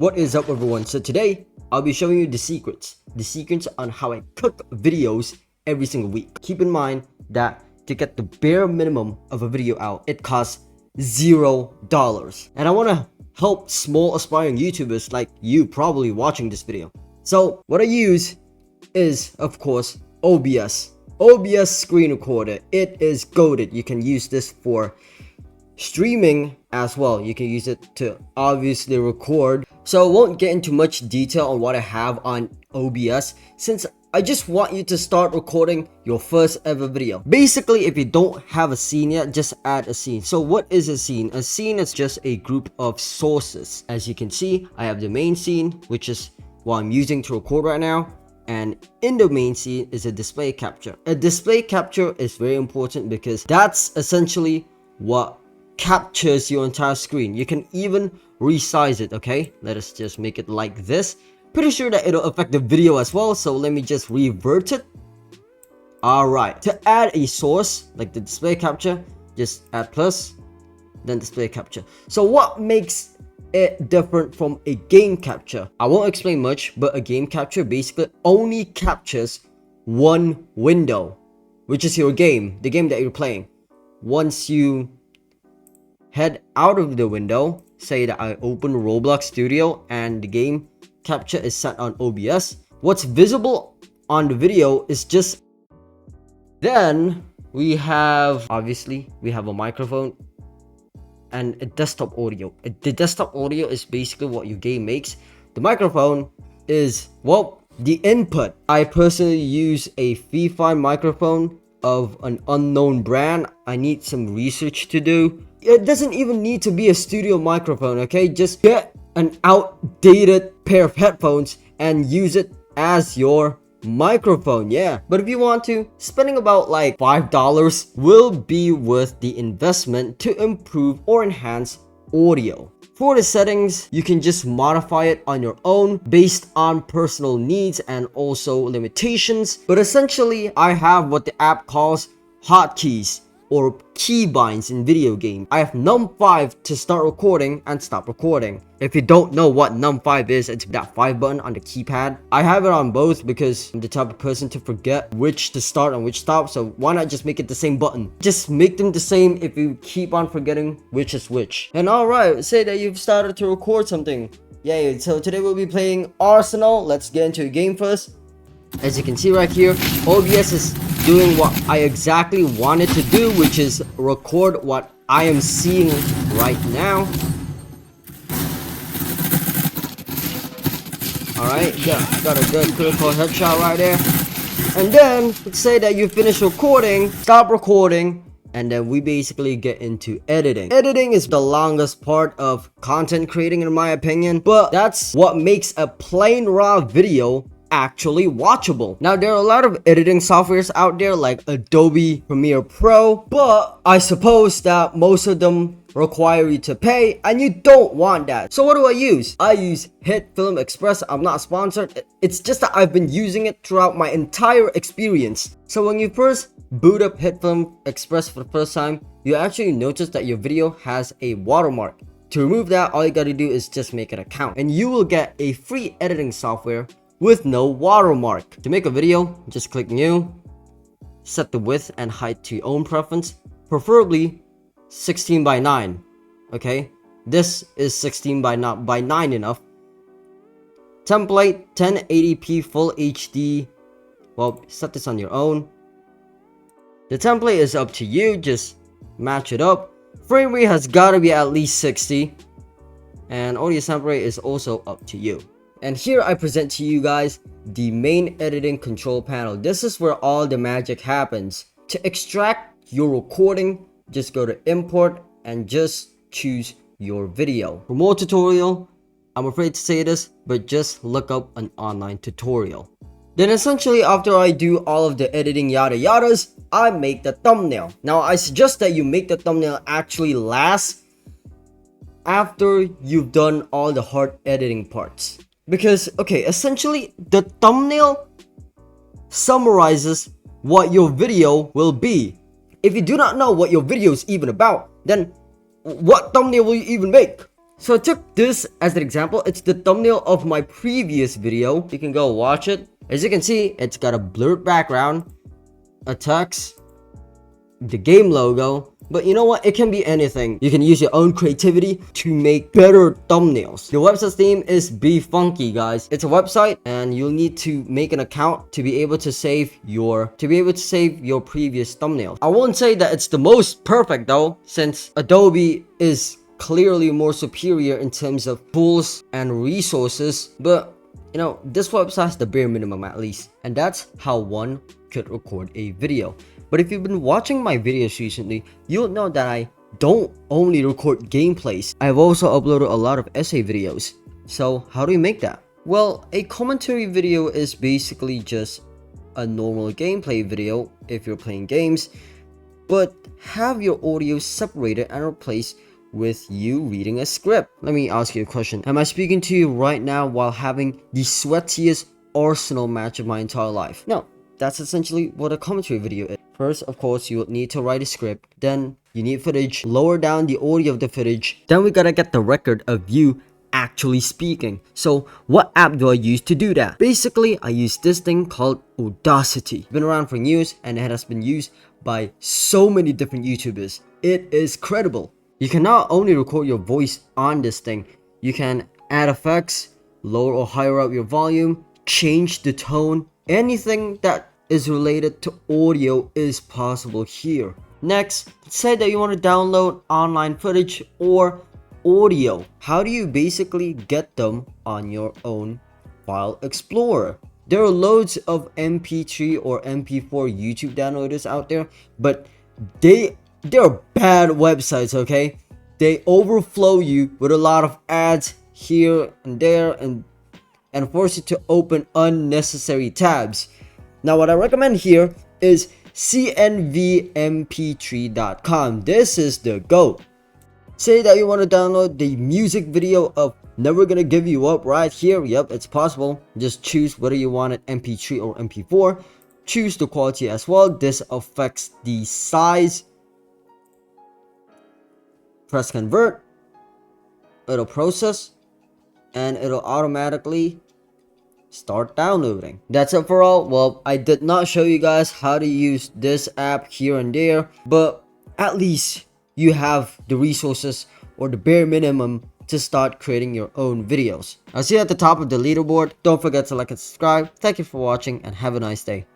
What is up everyone? So today I'll be showing you the secrets on how I cook videos every single week. Keep in mind that to get the bare minimum of a video out, it costs $0. And I want to help small aspiring YouTubers like you probably watching this video. So what I use is, of course, OBS screen recorder. It is goated. You can use this for streaming as well. You can use it to obviously record. So I won't get into much detail on what I have on OBS, since I just want you to start recording your first ever video. Basically, if you don't have a scene yet, just add a scene. So what is a scene? A scene is just a group of sources. As you can see, I have the main scene, which is what I'm using to record right now. And in the main scene is a display capture. A display capture is very important because that's essentially what captures your entire screen. You can even resize it. Okay, let us just make it like this. Pretty sure that it'll affect the video as well, so let me just revert it. Alright, to add a source like the display capture, just add plus, then display capture. So what makes it different from a game capture? I won't explain much, but a game capture basically only captures one window, which is your game, the game that you're playing. Once you head out of the window, say that I open Roblox Studio and the game capture is set on OBS, what's visible on the video is just, then we have, obviously we have a microphone and a desktop audio. The desktop audio is basically what your game makes. The microphone is, well, the input. I personally use a Fi microphone of an unknown brand. I need some research to do. It doesn't even need to be a studio microphone, okay? Just get an outdated pair of headphones and use it as your microphone. Yeah, but if you want to, spending about like $5 will be worth the investment to improve or enhance audio. For the settings, you can just modify it on your own based on personal needs and also limitations, but essentially I have what the app calls hotkeys or keybinds in video games. I have num5 to start recording and stop recording. If you don't know what num5 is, it's that 5 button on the keypad. I have it on both because I'm the type of person to forget which to start and which stop, so why not just make it the same button? Just make them the same if you keep on forgetting which is which. And alright, say that you've started to record something. Yay, so today we'll be playing Arsenal. Let's get into a game first. As you can see right here, OBS is doing what I exactly wanted to do, which is record what I am seeing right now. Alright, got a good critical headshot right there. And then, let's say that you finish recording, stop recording, and then we basically get into editing. Editing is the longest part of content creating in my opinion, but that's what makes a plain raw video actually watchable. Now there are a lot of editing softwares out there like Adobe Premiere Pro, but I suppose that most of them require you to pay and you don't want that. So what do I use? I use HitFilm Express. I'm not sponsored. It's just that I've been using it throughout my entire experience. So when you first boot up HitFilm Express for the first time, you actually notice that your video has a watermark. To remove that, all you gotta do is just make an account and you will get a free editing software with no watermark. To make a video, just click new, set the width and height to your own preference, preferably 16 by 9. Okay, this is 16 by 9 enough. Template 1080p full HD. Well, set this on your own. The template is up to you, just match it up. Frame rate has got to be at least 60, and audio sample rate is also up to you. And here I present to you guys the main editing control panel. This is where all the magic happens. To extract your recording, just go to import and just choose your video. For more tutorial, I'm afraid to say this, but just look up an online tutorial. Then essentially after I do all of the editing yada yadas, I make the thumbnail. Now I suggest that you make the thumbnail actually last after you've done all the hard editing parts. Because, okay, essentially, the thumbnail summarizes what your video will be. If you do not know what your video is even about, then what thumbnail will you even make? So I took this as an example. It's the thumbnail of my previous video. You can go watch it. As you can see, it's got a blurred background, a text, the game logo. But you know what? It can be anything. You can use your own creativity to make better thumbnails. The website's name is Be Funky, guys. It's a website, and you'll need to make an account to be able to save your previous thumbnails. I won't say that it's the most perfect though, since Adobe is clearly more superior in terms of tools and resources, but you know, this website has the bare minimum at least, and that's how one could record a video. But if you've been watching my videos recently, you'll know that I don't only record gameplays. I've also uploaded a lot of essay videos. So how do you make that? Well, a commentary video is basically just a normal gameplay video if you're playing games, but have your audio separated and replaced with you reading a script. Let me ask you a question. Am I speaking to you right now while having the sweatiest Arsenal match of my entire life? No, that's essentially what a commentary video is. First, of course, you will need to write a script. Then you need footage, lower down the audio of the footage. Then we gotta get the record of you actually speaking. So what app do I use to do that? Basically, I use this thing called Audacity. It's been around for years and it has been used by so many different YouTubers. It is credible. You can not only record your voice on this thing, you can add effects, lower or higher up your volume, change the tone. Anything that is related to audio is possible here. Next, say that you want to download online footage or audio. How do you basically get them on your own file explorer? There are loads of MP3 or MP4 YouTube downloaders out there, but they're bad websites, okay? They overflow you with a lot of ads here and there and force you to open unnecessary tabs. Now what I recommend here is cnvmp3.com. This is the GOAT. Say that you want to download the music video of Never Gonna Give You Up right here. Yep, it's possible. Just choose whether you want it MP3 or MP4. Choose the quality as well. This affects the size. Press convert. It'll process and it'll automatically start downloading. That's it for all. Well, I did not show you guys how to use this app here and there, but at least you have the resources or the bare minimum to start creating your own videos. I'll see you at the top of the leaderboard. Don't forget to like and subscribe. Thank you for watching and have a nice day.